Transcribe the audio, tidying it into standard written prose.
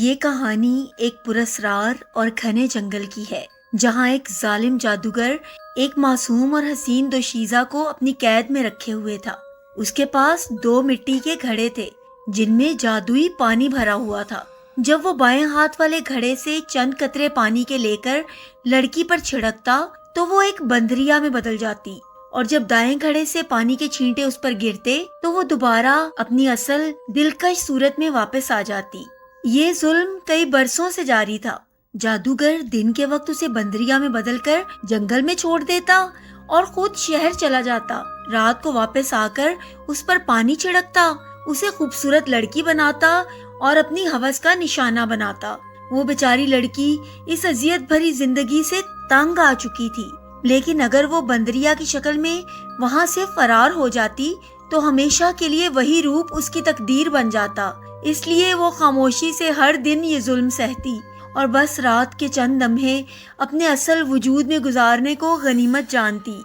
یہ کہانی ایک پراسرار اور گھنے جنگل کی ہے، جہاں ایک ظالم جادوگر ایک معصوم اور حسین دوشیزہ کو اپنی قید میں رکھے ہوئے تھا۔ اس کے پاس 2 مٹی کے گھڑے تھے جن میں جادوئی پانی بھرا ہوا تھا۔ جب وہ بائیں ہاتھ والے گھڑے سے چند قطرے پانی کے لے کر لڑکی پر چھڑکتا تو وہ ایک بندریا میں بدل جاتی، اور جب دائیں گھڑے سے پانی کے چھینٹے اس پر گرتے تو وہ دوبارہ اپنی اصل دلکش صورت میں واپس آ جاتی۔ یہ ظلم کئی برسوں سے جاری تھا۔ جادوگر دن کے وقت اسے بندریا میں بدل کر جنگل میں چھوڑ دیتا اور خود شہر چلا جاتا۔ رات کو واپس آ کر اس پر پانی چھڑکتا، اسے خوبصورت لڑکی بناتا اور اپنی ہوس کا نشانہ بناتا۔ وہ بیچاری لڑکی اس اذیت بھری زندگی سے تنگ آ چکی تھی، لیکن اگر وہ بندریا کی شکل میں وہاں سے فرار ہو جاتی تو ہمیشہ کے لیے وہی روپ اس کی تقدیر بن جاتا۔ اس لیے وہ خاموشی سے ہر دن یہ ظلم سہتی اور بس رات کے چند لمحے اپنے اصل وجود میں گزارنے کو غنیمت جانتی۔